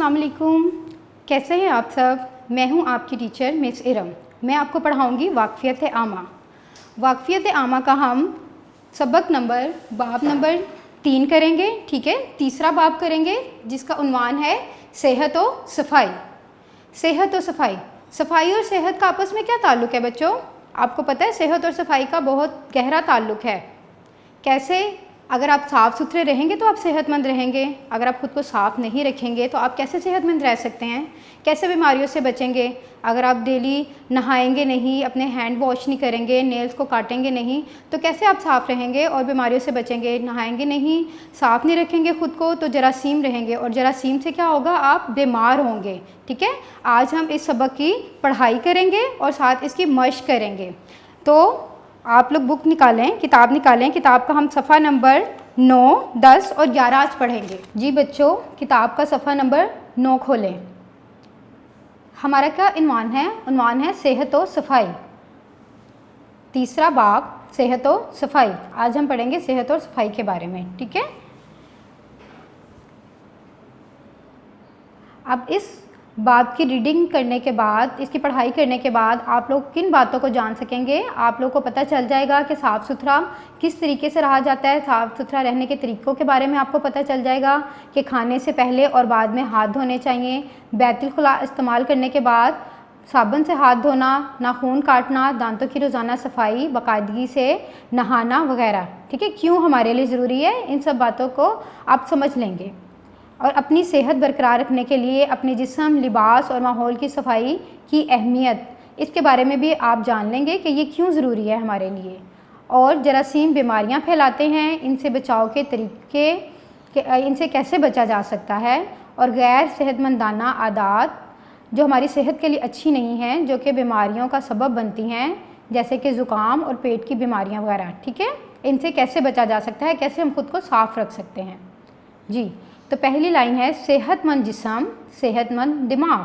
अस्सलाम वालेकुम। कैसे हैं आप सब। मैं हूं आपकी टीचर मिस इरम। मैं आपको पढ़ाऊंगी वाक़फ़ियत आमा। वाक़फ़ियत आमा का हम बाब नंबर 3 करेंगे। ठीक है, तीसरा बाब करेंगे जिसका उन्वान है सेहत और सफाई। सेहत और सफाई, सफाई और सेहत का आपस में क्या ताल्लुक़ है बच्चों। आपको पता है सेहत और सफाई का बहुत गहरा ताल्लुक़ है। कैसे, अगर आप साफ़ सुथरे रहेंगे तो आप सेहतमंद रहेंगे। अगर आप ख़ुद को साफ़ नहीं रखेंगे तो आप कैसे सेहतमंद रह सकते हैं, कैसे बीमारियों से बचेंगे। अगर आप डेली नहाएंगे नहीं, अपने हैंड वॉश नहीं करेंगे, नेल्स को काटेंगे नहीं, तो कैसे आप साफ़ रहेंगे और बीमारियों से बचेंगे। नहाएंगे नहीं, साफ़ नहीं रखेंगे ख़ुद को तो जरासीम रहेंगे और जरासीम से क्या होगा, आप बीमार होंगे। ठीक है, आज हम इस सबक की पढ़ाई करेंगे और साथ इसकी मश्क करेंगे। तो आप लोग बुक निकालें, किताब निकालें। किताब का हम सफ़ा नंबर 9, 10 और 11 आज पढ़ेंगे। जी बच्चों, किताब का सफ़ा नंबर 9 खोलें। हमारा क्या उन्वान है सेहत और सफाई। तीसरा बाब सेहत और सफाई। आज हम पढ़ेंगे सेहत और सफाई के बारे में। ठीक है, अब इस बाब की रीडिंग करने के बाद, इसकी पढ़ाई करने के बाद आप लोग किन बातों को जान सकेंगे। आप लोग को पता चल जाएगा कि साफ़ सुथरा किस तरीके से रहा जाता है। साफ़ सुथरा रहने के तरीक़ों के बारे में आपको पता चल जाएगा कि खाने से पहले और बाद में हाथ धोने चाहिए। बैतुल खुला इस्तेमाल करने के बाद साबुन से हाथ धोना, नाखून काटना, दांतों की रोज़ाना सफाई, बाकायदगी से नहाना वगैरह। ठीक है, क्यों हमारे लिए ज़रूरी है, इन सब बातों को आप समझ लेंगे। और अपनी सेहत बरकरार रखने के लिए अपने जिस्म, लिबास और माहौल की सफाई की अहमियत, इसके बारे में भी आप जान लेंगे कि ये क्यों ज़रूरी है हमारे लिए। और जरासीम बीमारियां फैलाते हैं, इनसे बचाव के तरीके, इनसे कैसे बचा जा सकता है। और गैर सेहतमंदाना आदत जो हमारी सेहत के लिए अच्छी नहीं हैं, जो कि बीमारियों का सबब बनती हैं, जैसे कि ज़ुकाम और पेट की बीमारियाँ वगैरह। ठीक है, इनसे कैसे बचा जा सकता है, कैसे हम खुद को साफ़ रख सकते हैं। जी, तो पहली लाइन है सेहतमंद जिस्म, सेहतमंद दिमाग।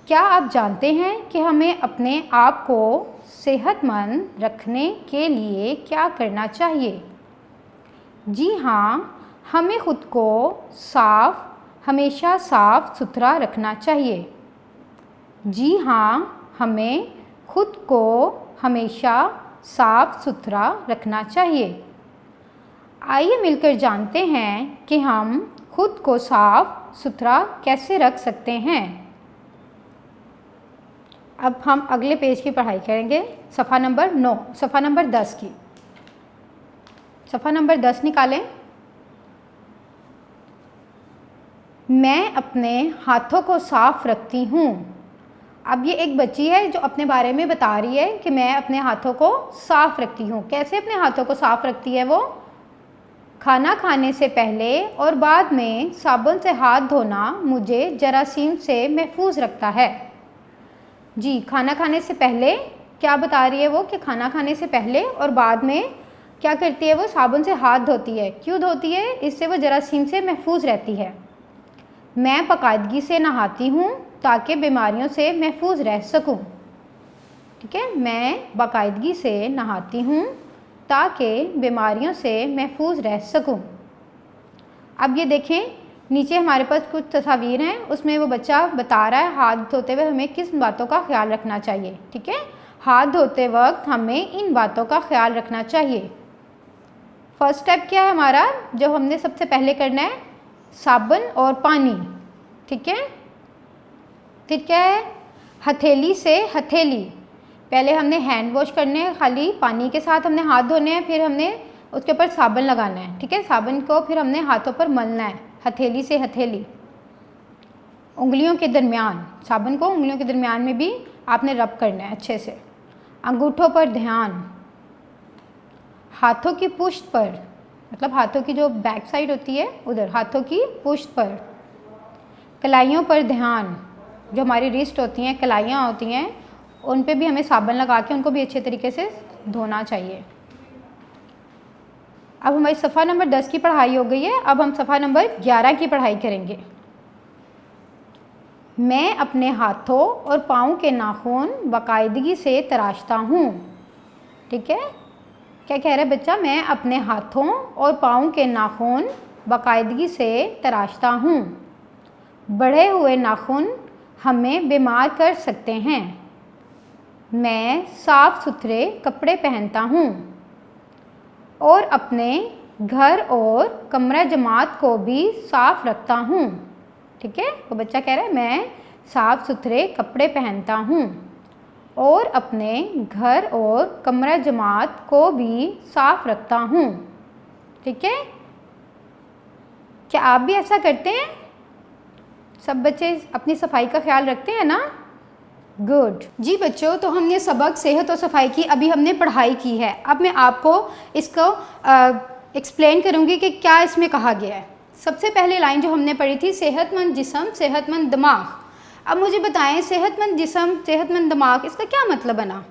क्या आप जानते हैं कि हमें अपने आप को सेहतमंद रखने के लिए क्या करना चाहिए। जी हाँ, हमें ख़ुद को हमेशा साफ़ सुथरा रखना चाहिए। जी हाँ, हमें ख़ुद को हमेशा साफ़ सुथरा रखना चाहिए। आइए मिलकर जानते हैं कि हम खुद को साफ़ सुथरा कैसे रख सकते हैं। अब हम अगले पेज की पढ़ाई करेंगे, सफ़ा नंबर 9, सफ़ा नंबर 10 की। सफ़ा नंबर 10 निकालें। मैं अपने हाथों को साफ़ रखती हूँ। अब ये एक बच्ची है जो अपने बारे में बता रही है कि मैं अपने हाथों को साफ़ रखती हूँ। कैसे अपने हाथों को साफ़ रखती है वो। खाना खाने से पहले और बाद में साबुन से हाथ धोना मुझे जरासीम से महफूज रखता है। जी, खाना खाने से पहले क्या बता रही है वो कि खाना खाने से पहले और बाद में क्या करती है वो, साबुन से हाथ धोती है। क्यों धोती है, इससे वो जरासीम से महफूज रहती है। मैं बाकायदगी से नहाती हूँ ताकि बीमारियों से महफूज रह सकूँ। ठीक है, मैं बाकायदगी से नहाती हूँ ताकि बीमारियों से महफूज रह सकूं। अब ये देखें, नीचे हमारे पास कुछ तस्वीर हैं, उसमें वो बच्चा बता रहा है हाथ धोते हुए हमें किस बातों का ख्याल रखना चाहिए। ठीक है, हाथ धोते वक्त हमें इन बातों का ख्याल रखना चाहिए। फर्स्ट स्टेप क्या है हमारा, जो हमने सबसे पहले करना है, साबुन और पानी। ठीक है, फिर क्या है, हथेली से हथेली। पहले हमने हैंड वॉश करने हैं, खाली पानी के साथ हमने हाथ धोने हैं, फिर हमने उसके ऊपर साबुन लगाना है। ठीक है, साबुन को फिर हमने हाथों पर मलना है, हथेली से हथेली। उंगलियों के दरमियान, साबुन को उंगलियों के दरमियान में भी आपने रब करना है अच्छे से। अंगूठों पर ध्यान, हाथों की पुष्ट पर, मतलब हाथों की जो बैक साइड होती है उधर, हाथों की पुष्ट पर। कलाइयों पर ध्यान, जो हमारी रिस्ट होती हैं, कलाइयाँ होती हैं, उन पे भी हमें साबुन लगा के उनको भी अच्छे तरीके से धोना चाहिए। अब हमारी सफ़ा नंबर 10 की पढ़ाई हो गई है। अब हम सफ़ा नंबर 11 की पढ़ाई करेंगे। मैं अपने हाथों और पाँव के नाखून बाकायदगी से तराशता हूँ। ठीक है, क्या कह रहा है बच्चा, मैं अपने हाथों और पाँव के नाखून बाकायदगी से तराशता हूँ। बढ़े हुए नाखून हमें बीमार कर सकते हैं। मैं साफ सुथरे कपड़े पहनता हूँ और अपने घर और कमरा जमात को भी साफ रखता हूँ। ठीक है, वो बच्चा कह रहा है मैं साफ सुथरे कपड़े पहनता हूँ और अपने घर और कमरा जमात को भी साफ रखता हूँ। ठीक है, क्या आप भी ऐसा करते हैं? सब बच्चे अपनी सफाई का ख्याल रखते हैं ना? गुड जी बच्चों, तो हमने सबक सेहत और सफाई की अभी हमने पढ़ाई की है। अब मैं आपको इसको एक्सप्लेन करूँगी कि क्या इसमें कहा गया है। सबसे पहले लाइन जो हमने पढ़ी थी, सेहतमंद जिस्म सेहतमंद दिमाग। अब मुझे बताएं, सेहतमंद जिस्म सेहतमंद दिमाग, इसका क्या मतलब बना?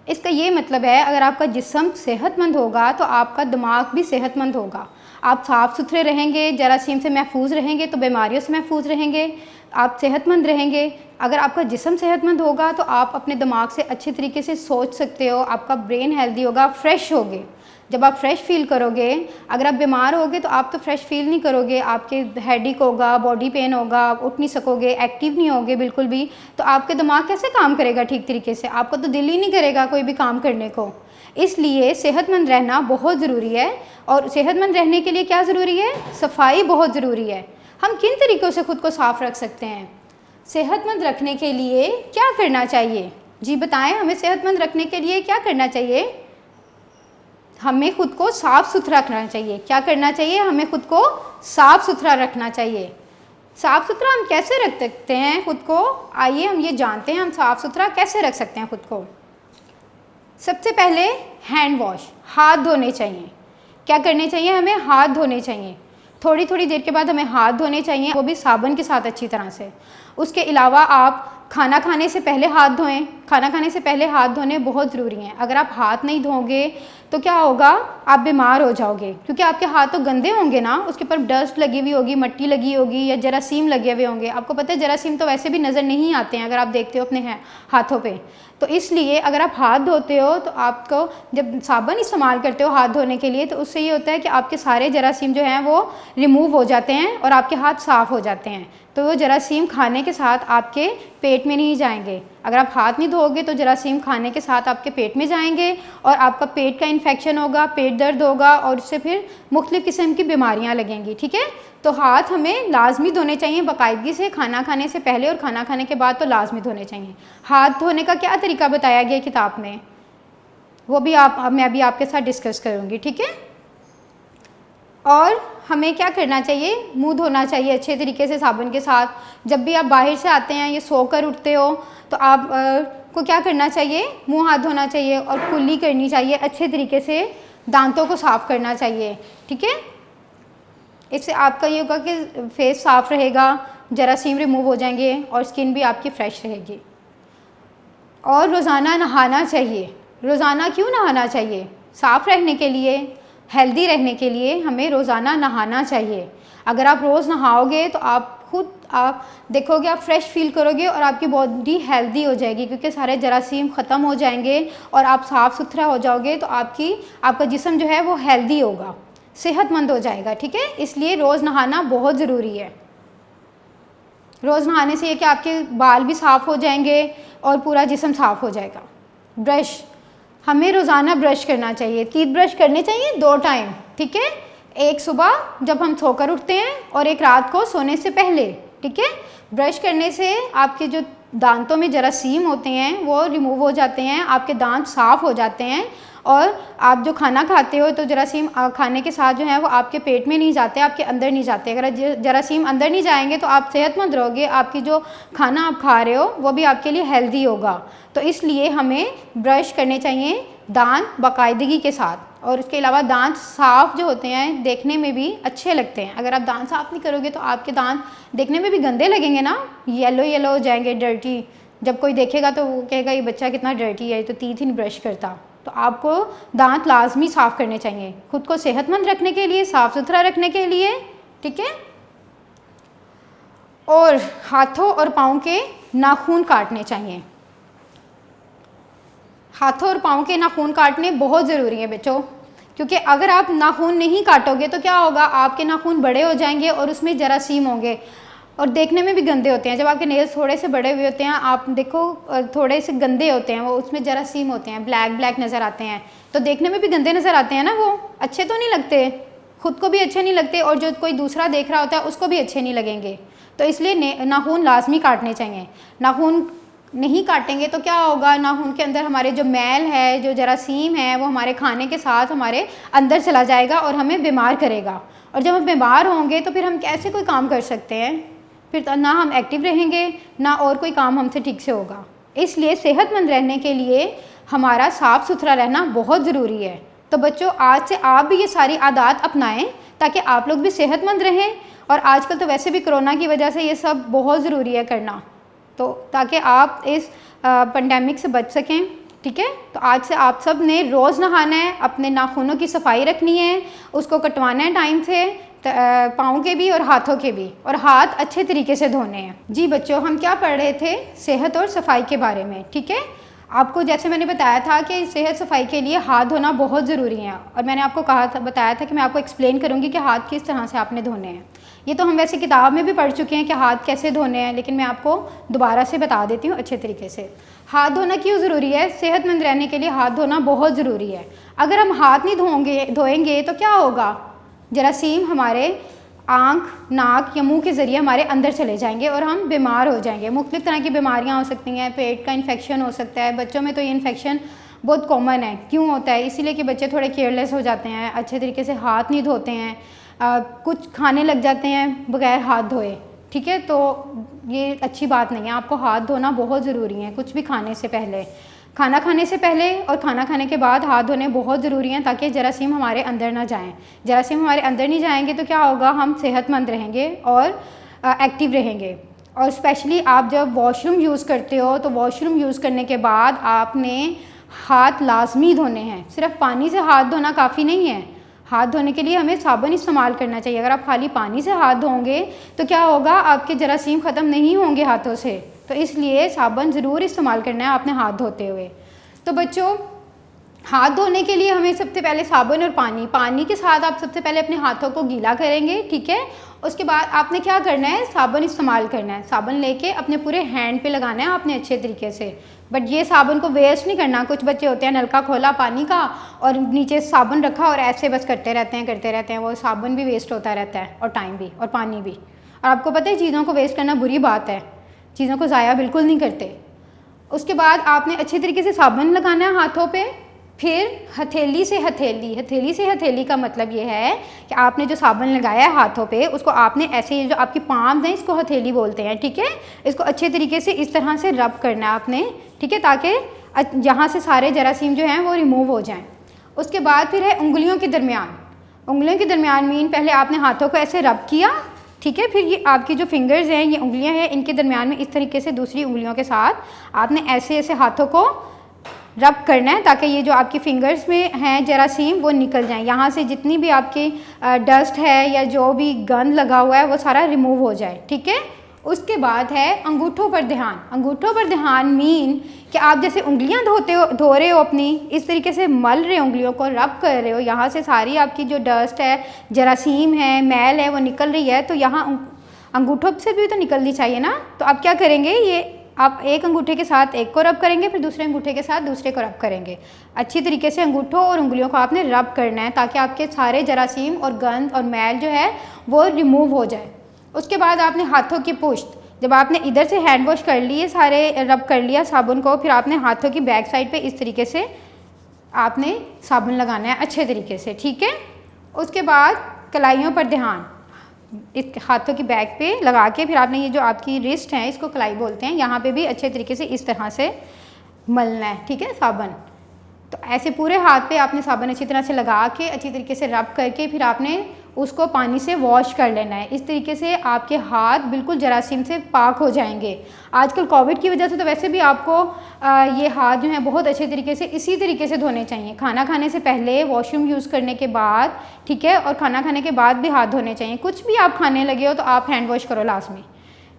इसका ये मतलब है, अगर आपका जिस्म सेहतमंद होगा तो आपका दिमाग भी सेहतमंद होगा। आप साफ़ सुथरे रहेंगे, जरासीम से महफूज रहेंगे तो बीमारियों से महफूज रहेंगे, आप सेहतमंद रहेंगे। अगर आपका जिस्म सेहतमंद होगा तो आप अपने दिमाग से अच्छे तरीके से सोच सकते हो, आपका ब्रेन हेल्दी होगा, फ्रेश होगे। जब आप फ्रेश फील करोगे, अगर आप बीमार होगे तो आप तो फ्रेश फील नहीं करोगे, आपके हेडेक होगा, बॉडी पेन होगा, आप उठ नहीं सकोगे, एक्टिव नहीं होगे बिल्कुल भी। तो आपके दिमाग कैसे काम करेगा ठीक तरीके से? आपको तो दिल ही नहीं करेगा कोई भी काम करने को। इसलिए सेहतमंद रहना बहुत ज़रूरी है। और सेहतमंद रहने के लिए क्या ज़रूरी है? सफाई बहुत ज़रूरी है। हम किन तरीक़ों से ख़ुद को साफ़ रख सकते हैं? सेहतमंद रखने के लिए क्या करना चाहिए? जी बताएं, हमें सेहतमंद रखने के लिए क्या करना चाहिए? हमें खुद को साफ़ सुथरा रखना चाहिए। क्या करना चाहिए? हमें खुद को साफ़ सुथरा रखना चाहिए। साफ़ सुथरा हम कैसे रख सकते हैं खुद को? आइए हम ये जानते हैं हम साफ़ सुथरा कैसे रख सकते हैं खुद को। सबसे पहले हैंड वॉश, हाथ धोने चाहिए। क्या करने चाहिए? हमें हाथ धोने चाहिए। थोड़ी थोड़ी देर के बाद हमें हाथ धोने चाहिए, वो भी साबुन के साथ अच्छी तरह से। उसके अलावा आप खाना खाने से पहले हाथ धोएं। खाना खाने से पहले हाथ धोने बहुत ज़रूरी हैं। अगर आप हाथ नहीं धोओगे तो क्या होगा? आप बीमार हो जाओगे, क्योंकि आपके हाथ तो गंदे होंगे ना, उसके ऊपर डस्ट लगी हुई होगी, मिट्टी लगी होगी या जरासीम लगे हुए होंगे। आपको पता है जरासीम तो वैसे भी नज़र नहीं आते हैं अगर आप देखते हो अपने हाथों पे। तो इसलिए अगर आप हाथ धोते हो तो आपको जब साबुन इस्तेमाल करते हो हाथ धोने के लिए, तो उससे ये होता है कि आपके सारे जरासीम जो हैं वो रिमूव हो जाते हैं और आपके हाथ साफ़ हो जाते हैं। तो वो जरासीम खाने के साथ आपके पेट में नहीं जाएंगे। अगर आप हाथ नहीं धोओगे तो जरासीम खाने के साथ आपके पेट में जाएंगे और आपका पेट का इन्फेक्शन होगा, पेट दर्द होगा और उससे फिर मुख्तलिफ़ किस्म की बीमारियां लगेंगी। ठीक है, तो हाथ हमें लाजमी धोने चाहिए बाकायदगी से। खाना खाने से पहले और खाना खाने के बाद तो लाजमी धोने चाहिए। हाथ धोने का क्या तरीका बताया गया किताब में, वो भी मैं अभी आपके साथ डिस्कस करूँगी। ठीक है, और हमें क्या करना चाहिए? मुंह धोना चाहिए अच्छे तरीके से साबुन के साथ। जब भी आप बाहर से आते हैं या सोकर उठते हो तो आप को क्या करना चाहिए? मुंह हाथ धोना चाहिए और कुल्ली करनी चाहिए अच्छे तरीके से, दांतों को साफ़ करना चाहिए। ठीक है, इससे आपका ये होगा कि फेस साफ़ रहेगा, जरासीम रिमूव हो जाएंगे और स्किन भी आपकी फ्रेश रहेगी। और रोज़ाना नहाना चाहिए। रोज़ाना क्यों नहाना चाहिए? साफ़ रहने के लिए, हेल्दी रहने के लिए हमें रोज़ाना नहाना चाहिए। अगर आप रोज़ नहाओगे तो आप देखोगे आप फ्रेश फील करोगे और आपकी बॉडी हेल्दी हो जाएगी, क्योंकि सारे जरासीम ख़त्म हो जाएंगे और आप साफ़ सुथरा हो जाओगे तो आपका जिस्म जो है वो हेल्दी होगा, सेहतमंद हो जाएगा। ठीक है, इसलिए रोज़ नहाना बहुत ज़रूरी है। रोज़ नहाने से ये कि आपके बाल भी साफ़ हो जाएंगे और पूरा जिस्म साफ़ हो जाएगा। ब्रश, हमें रोज़ाना ब्रश करना चाहिए। टीथ ब्रश करने चाहिए 2 टाइम। ठीक है, एक सुबह जब हम सोकर उठते हैं और एक रात को सोने से पहले। ठीक है, ब्रश करने से आपके जो दांतों में जरासीम होते हैं वो रिमूव हो जाते हैं, आपके दांत साफ़ हो जाते हैं और आप जो खाना खाते हो तो जरासीम खाने के साथ जो है वो आपके पेट में नहीं जाते, आपके अंदर नहीं जाते। अगर जरासीम अंदर नहीं जाएंगे तो आप सेहतमंद रहोगे, आपकी जो खाना आप खा रहे हो वो भी आपके लिए हेल्दी होगा। तो इसलिए हमें ब्रश करने चाहिए दांत बाकायदगी के साथ। और उसके अलावा दांत साफ़ जो होते हैं देखने में भी अच्छे लगते हैं। अगर आप दांत साफ़ नहीं करोगे तो आपके दांत देखने में भी गंदे लगेंगे ना, येलो येलो हो जाएंगे, डर्टी। जब कोई देखेगा तो वो कहेगा ये बच्चा कितना डर्टी है, तो टीथ ही नहीं ब्रश करता। तो आपको दांत लाजमी साफ़ करने चाहिए खुद को सेहतमंद रखने के लिए, साफ़ सुथरा रखने के लिए। ठीक है, और हाथों और पाँव के नाखून काटने चाहिए। हाथों और पाँव के नाखून काटने बहुत ज़रूरी है बच्चों, क्योंकि अगर आप नाखून नहीं काटोगे तो क्या होगा? आपके नाखून बड़े हो जाएंगे और उसमें जरासीम होंगे। और देखने में भी गंदे होते हैं। जब आपके नेल्स थोड़े से बड़े हुए होते हैं, आप देखो थोड़े से गंदे होते हैं वो, उसमें जरासीम होते हैं, ब्लैक ब्लैक नज़र आते हैं, तो देखने में भी गंदे नज़र आते हैं ना, वो अच्छे तो नहीं लगते, खुद को भी अच्छे नहीं लगते और जो कोई दूसरा देख रहा होता है उसको भी अच्छे नहीं लगेंगे। तो इसलिए नाखून लाजमी काटने चाहिए। नाखून नहीं काटेंगे तो क्या होगा, नाखून के अंदर हमारे जो मैल है, जो जरासीम है, वो हमारे खाने के साथ हमारे अंदर चला जाएगा और हमें बीमार करेगा। और जब हम बीमार होंगे तो फिर हम कैसे कोई काम कर सकते हैं, फिर तो ना हम एक्टिव रहेंगे ना और कोई काम हमसे ठीक से होगा। इसलिए सेहतमंद रहने के लिए हमारा साफ़ सुथरा रहना बहुत ज़रूरी है। तो बच्चों, आज से आप भी ये सारी आदत अपनाएं ताकि आप लोग भी सेहतमंद रहें। और आजकल तो वैसे भी कोरोना की वजह से ये सब बहुत ज़रूरी है करना, तो ताकि आप इस पेंडेमिक से बच सकें। ठीक है, तो आज से आप सब ने रोज़ नहाना है, अपने नाखूनों की सफाई रखनी है, उसको कटवाना है टाइम से, पाँव के भी और हाथों के भी, और हाथ अच्छे तरीके से धोने हैं। जी बच्चों, हम क्या पढ़ रहे थे, सेहत और सफाई के बारे में। ठीक है, आपको जैसे मैंने बताया था कि सेहत सफाई के लिए हाथ धोना बहुत ज़रूरी है, और मैंने आपको बताया था कि मैं आपको एक्सप्लेन करूँगी कि हाथ किस तरह से आपने धोने हैं। ये तो हम वैसे किताब में भी पढ़ चुके हैं कि हाथ कैसे धोने हैं, लेकिन मैं आपको दोबारा से बता देती हूँ अच्छे तरीके से। हाथ धोना क्यों ज़रूरी है? सेहतमंद रहने के लिए हाथ धोना बहुत ज़रूरी है। अगर हम हाथ नहीं धोएंगे तो क्या होगा, जरासीम हमारे आँख, नाक या मुंह के ज़रिए हमारे अंदर चले जाएंगे और हम बीमार हो जाएंगे। मुख्तलिफ़ तरह की बीमारियाँ हो सकती हैं, पेट का इन्फेक्शन हो सकता है। बच्चों में तो ये इन्फेक्शन बहुत कॉमन है। क्यों होता है? इसीलिए कि बच्चे थोड़े केयरलेस हो जाते हैं, अच्छे तरीके से हाथ नहीं धोते हैं, कुछ खाने लग जाते हैं बगैर हाथ धोए। ठीक है, तो ये अच्छी बात नहीं है। आपको हाथ धोना बहुत ज़रूरी है, कुछ भी खाने से पहले, खाना खाने से पहले और खाना खाने के बाद हाथ धोने बहुत ज़रूरी हैं, ताकि जरासीम हमारे अंदर ना जाएं। जरासीम हमारे अंदर नहीं जाएंगे तो क्या होगा, हम सेहतमंद रहेंगे और एक्टिव रहेंगे। और स्पेशली आप जब वॉशरूम यूज़ करते हो तो वॉशरूम यूज़ करने के बाद आपने हाथ लाजमी धोने हैं। सिर्फ पानी से हाथ धोना काफ़ी नहीं है, हाथ धोने के लिए हमें साबुन इस्तेमाल करना चाहिए। अगर आप खाली पानी से हाथ धोंगे तो क्या होगा, आपके जरासीम ख़त्म नहीं होंगे हाथों से। तो इसलिए साबुन ज़रूर इस्तेमाल करना है आपने हाथ धोते हुए। तो बच्चों, हाथ धोने के लिए हमें सबसे पहले साबुन और पानी के साथ आप सबसे पहले अपने हाथों को गीला करेंगे। ठीक है, उसके बाद आपने क्या करना है, साबुन इस्तेमाल करना है। साबुन लेके अपने पूरे हैंड पे लगाना है आपने अच्छे तरीके से। बट ये साबुन को वेस्ट नहीं करना। कुछ बच्चे होते हैं, नलका खोला पानी का और नीचे साबुन रखा और ऐसे बस करते रहते हैं, वो साबुन भी वेस्ट होता रहता है और टाइम भी और पानी भी। और आपको पता है, चीज़ों को वेस्ट करना बुरी बात है, चीज़ों को ज़ाया बिल्कुल नहीं करते। उसके बाद आपने अच्छे तरीके से साबुन लगाना है हाथों पे। फिर हथेली से हथेली का मतलब ये है कि आपने जो साबुन लगाया है हाथों पे, उसको आपने ऐसे, ये जो आपकी पाम है इसको हथेली बोलते हैं। ठीक है, इसको अच्छे तरीके से इस तरह से रब करना है आपने। ठीक है, ताकि यहाँ से सारे जरासीम जो हैं वो रिमूव हो जाएं। उसके बाद फिर है उंगलियों के दरमियान मीन पहले आपने हाथों को ऐसे रब किया। ठीक है, फिर ये आपकी जो फिंगर्स हैं, ये उंगलियां हैं, इनके दरमियान में इस तरीके से दूसरी उंगलियों के साथ आपने ऐसे ऐसे हाथों को रब करना है, ताकि ये जो आपकी फिंगर्स में हैं जरासीम वो निकल जाएं। यहाँ से जितनी भी आपकी डस्ट है या जो भी गंद लगा हुआ है वो सारा रिमूव हो जाए। ठीक है, उसके बाद है अंगूठों पर ध्यान मीन कि आप जैसे उंगलियां धो रहे हो अपनी, इस तरीके से मल रहे हो, उंगलियों को रब कर रहे हो, यहाँ से सारी आपकी जो डस्ट है, जरासीम है, मैल है, वो निकल रही है। तो यहाँ अंगूठों से भी तो निकलनी चाहिए ना। तो आप क्या करेंगे, ये आप एक अंगूठे के साथ एक को रब करेंगे, फिर दूसरे अंगूठे के साथ दूसरे को रब करेंगे। अच्छी तरीके से अंगूठों और उंगलियों को आपने रब करना है, ताकि आपके सारे जरासीम और गंद और मैल जो है वो रिमूव हो जाए। उसके बाद आपने हाथों की पुश्त, जब आपने इधर से हैंड वॉश कर लिए, सारे रब कर लिया साबुन को, फिर आपने हाथों की बैक साइड पे इस तरीके से आपने साबुन लगाना है अच्छे तरीके से। ठीक है, उसके बाद कलाइयों पर ध्यान, इस हाथों की बैक पे लगा के फिर आपने ये जो आपकी रिस्ट है, इसको कलाई बोलते हैं, यहाँ पे भी अच्छे तरीके से इस तरह से मलना है। ठीक है, साबुन तो ऐसे पूरे हाथ पे आपने साबुन अच्छी तरह से लगा के अच्छी तरीके से रब करके फिर आपने उसको पानी से वॉश कर लेना है। इस तरीके से आपके हाथ बिल्कुल जरासीम से पाक हो जाएंगे। आजकल कोविड की वजह से तो वैसे भी आपको ये हाथ जो हैं बहुत अच्छे तरीके से इसी तरीके से धोने चाहिए। खाना खाने से पहले, वॉशरूम यूज़ करने के बाद, ठीक है, और खाना खाने के बाद भी हाथ धोने चाहिए। कुछ भी आप खाने लगे हो तो आप हैंड वॉश करो लास्ट में।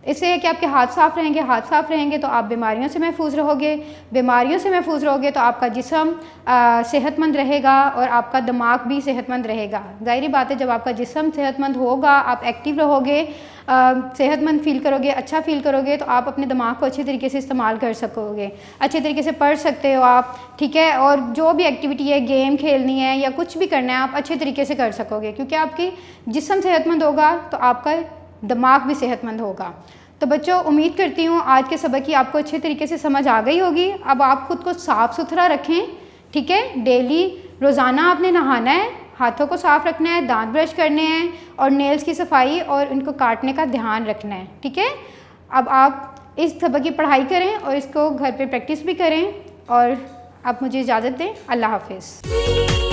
इससे है कि आपके हाथ साफ़ रहेंगे, हाथ साफ़ रहेंगे तो आप बीमारियों से महफूज रहोगे, बीमारियों से महफूज रहोगे तो आपका जिस्म सेहतमंद रहेगा और आपका दिमाग भी सेहतमंद रहेगा। ज़ाहिरी बात है, जब आपका जिस्म सेहतमंद होगा, आप एक्टिव रहोगे, सेहतमंद फ़ील करोगे, अच्छा फ़ील करोगे, तो आप अपने दिमाग को अच्छे तरीके से इस्तेमाल कर सकोगे, अच्छे तरीके से पढ़ सकते हो आप, ठीक है। और जो भी एक्टिविटी है, गेम खेलनी है या कुछ भी करना है, आप अच्छे तरीके से कर सकोगे, क्योंकि आपकी जिस्म सेहतमंद होगा तो आपका दिमाग भी सेहतमंद होगा। तो बच्चों, उम्मीद करती हूँ आज के सबक की आपको अच्छे तरीके से समझ आ गई होगी। अब आप खुद को साफ़ सुथरा रखें, ठीक है। डेली रोज़ाना आपने नहाना है, हाथों को साफ़ रखना है, दांत ब्रश करने हैं और नेल्स की सफाई और उनको काटने का ध्यान रखना है, ठीक है। अब आप इस सबक की पढ़ाई करें और इसको घर पे प्रैक्टिस भी करें, और आप मुझे इजाज़त दें। अल्लाह हाफ़िज़।